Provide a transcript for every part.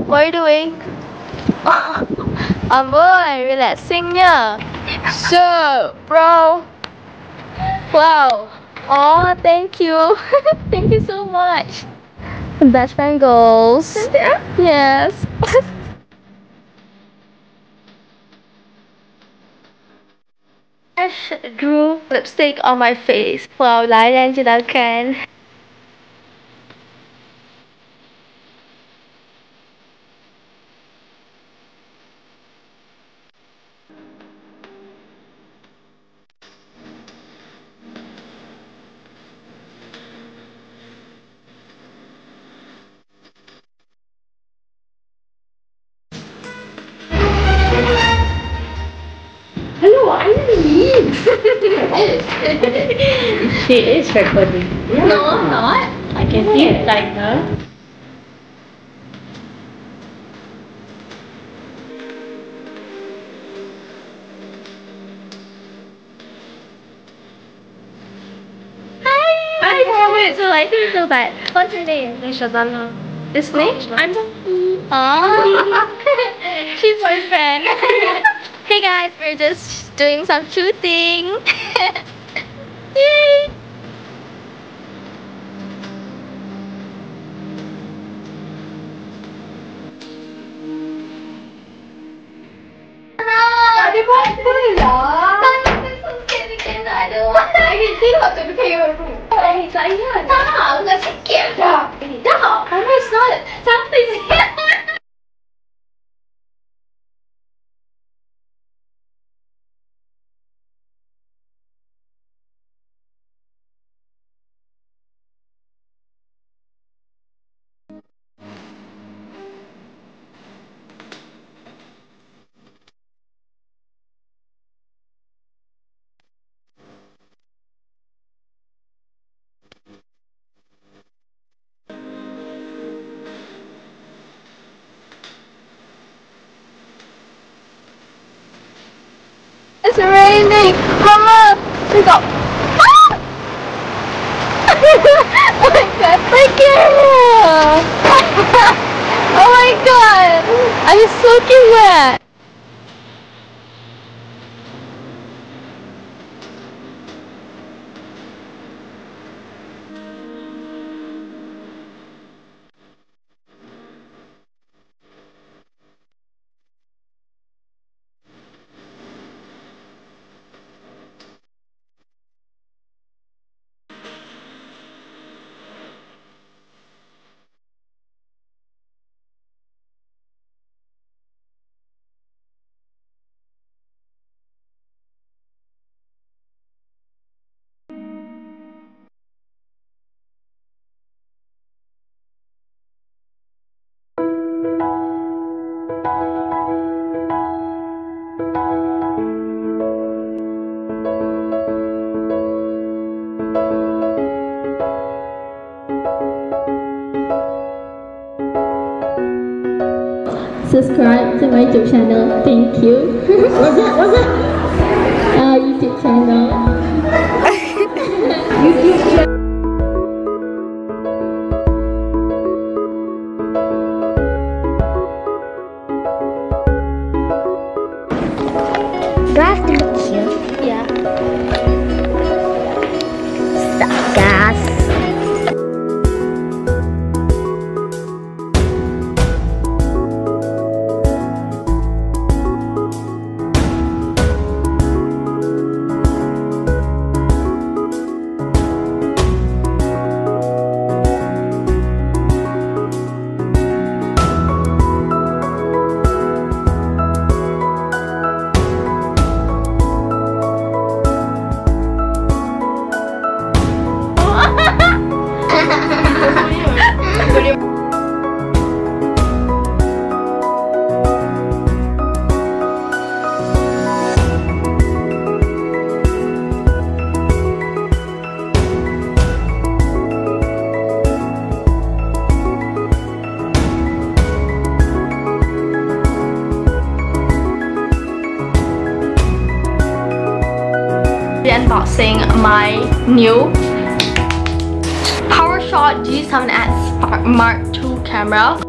What are you doing? Boy, relaxing nha. So, bro. Wow. Oh, thank you. Thank you so much. Best friend goals. Yes. I drew lipstick on my face. Wow, lại lên cho đã can. Hello, Aireen. She is recording. Yeah. No, I'm not. I can see it like her. I can't wait till I do that. What's your name? Shazana. This name? I'm She's my friend. Hey guys, we're just doing some shooting. Yay! Happy birthday! I can see what to pay your room. Hey, sayang. Tak, nggak sikit dah. Ini dah. Promise not. Sampai sini. It's raining! Mama! We got... Ah! Oh my god, thank you! Oh my god! I'm soaking wet! Subscribe to my YouTube channel. Thank you. What's that? YouTube channel. YouTube channel. Do I have to look cute? Yeah. Sup, guys? Unboxing my new PowerShot G7S Mark II camera.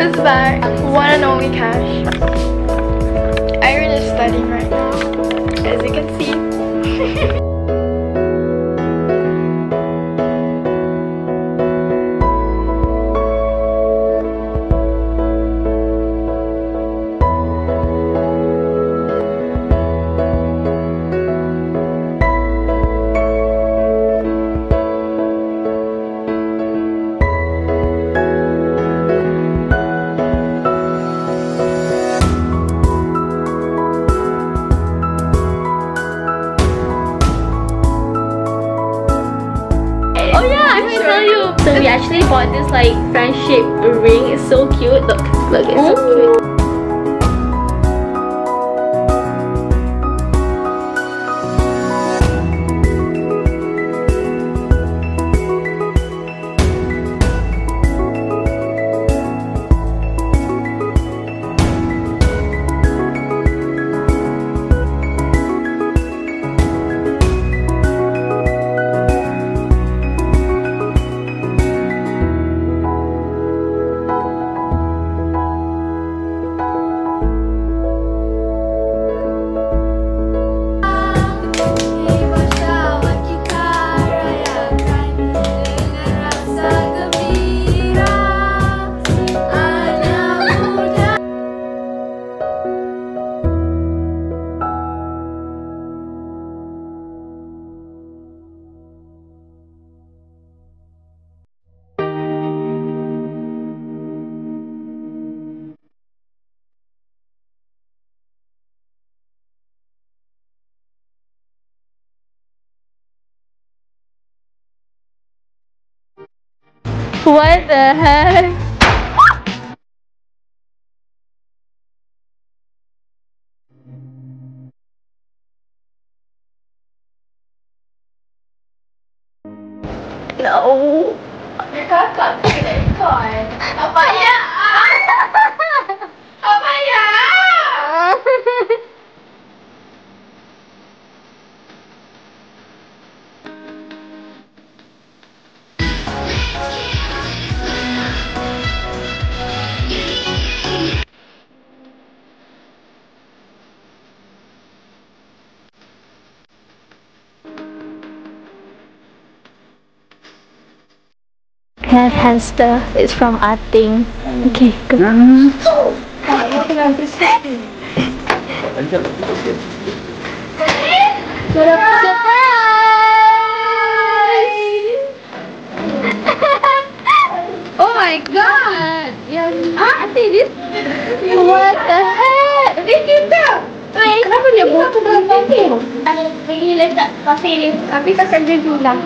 Who's back? One and only Cash. Aireen is studying right now, as you can see. So we actually bought this like friendship ring. It's so cute. Look, it's so cute. What the heck? No. Kakak rekod. Apa ya? Apa ya? Hamster is from Ating. Okay, go. Oh my god! Ating, this. What the heck? Wait, kenapa dia buat dalam pasir? Pergi letak pasir dia. Tapi kakak dia bilang.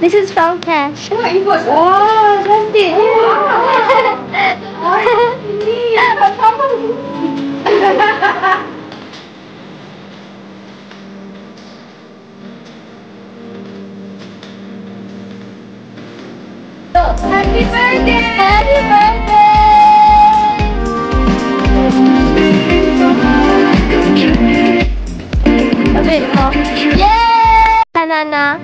This is from Cash. Wah, cantik. Ini apa? Happy birthday! Happy birthday! A bit more. Yay! Banana.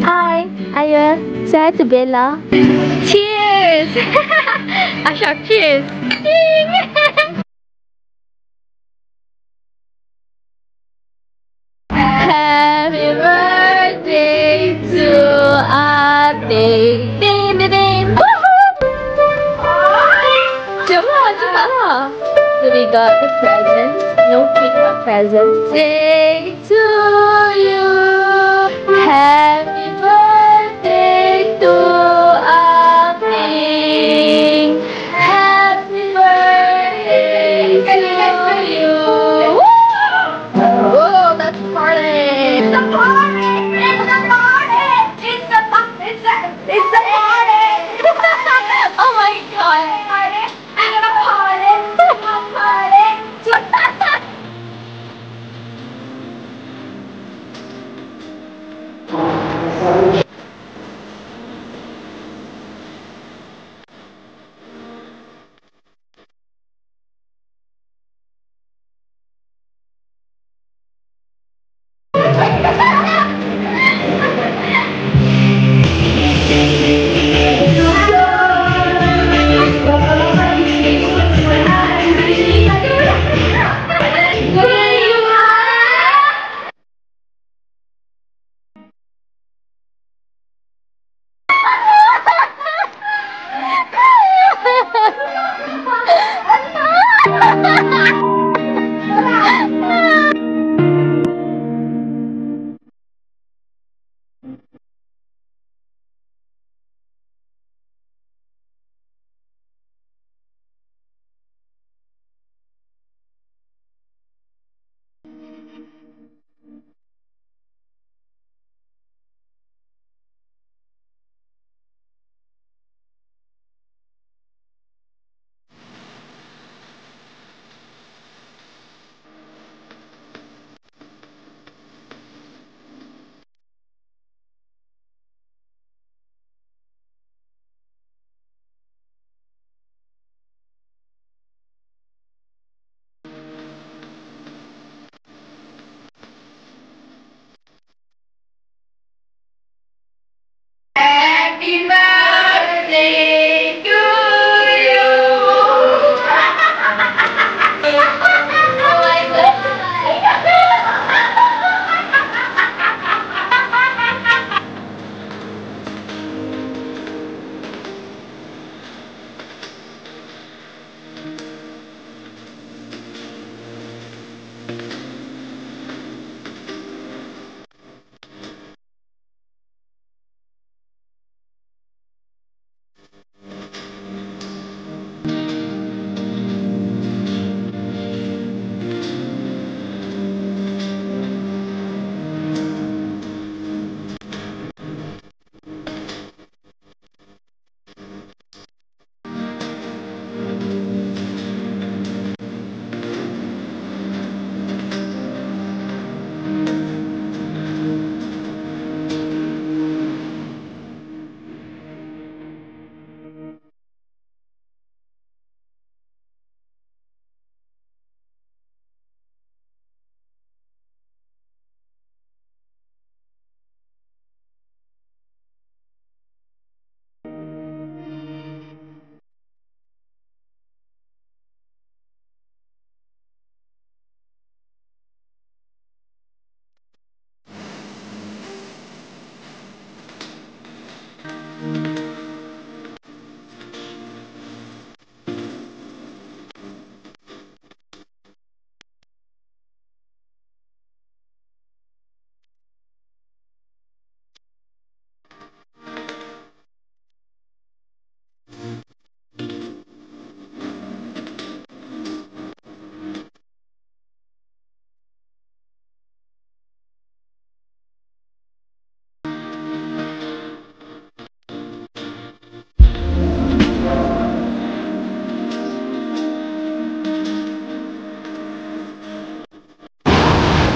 Hi, Ayel. Say hi to Bella. Cheers! Ashok, cheers! Ding! Happy birthday to Ating. Ding, ding, ding. Cepatlah. So we got the present. No pick a present. Day to you. Happy birthday to Ating. Happy birthday to you. Whoa, that's party. It's a party. It's a party. It's a party. It's a party. Oh my god. Party. I'm gonna party. Party.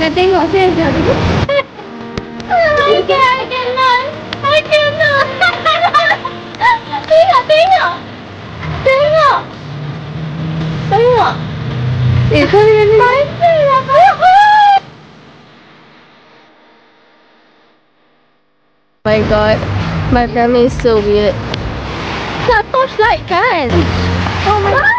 Nak tengok saya sekejap dulu. Oh my god, I cannot. I cannot. Tengok, tengok. Tengok. Tengok. Sorry ni. My god, my family is so weird. Nak torchlight kan? Oh my god.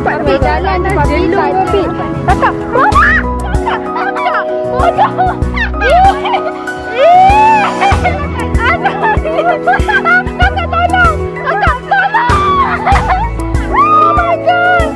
Papi jalan dah jelur papi. Kakak. Mama. Kakak. Bodoh. Kakak tolong. Kakak tolong. Oh my god.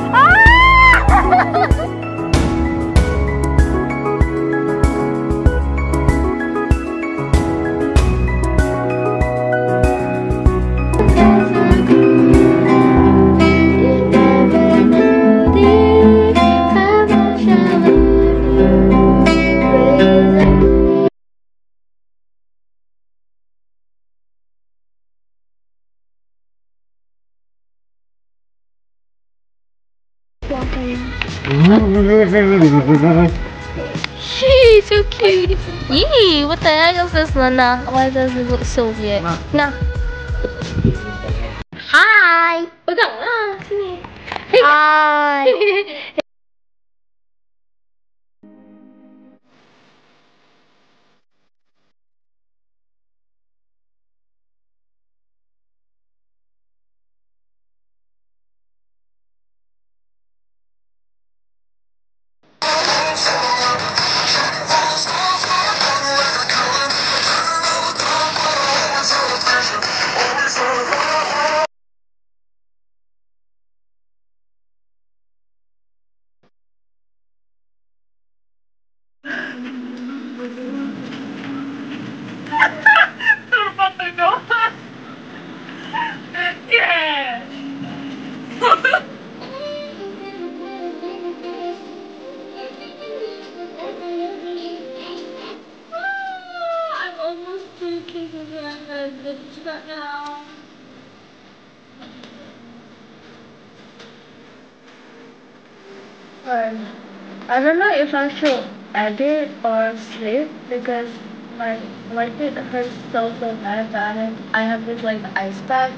She's so cute. Yee, what the heck is this, Lana? Why does it look so weird? Nah. Hi. Pegang lah sini. Hi. I'm almost puking again. It's not now. I don't know if I should edit or sleep because my feet hurt so bad that I have this like ice pack.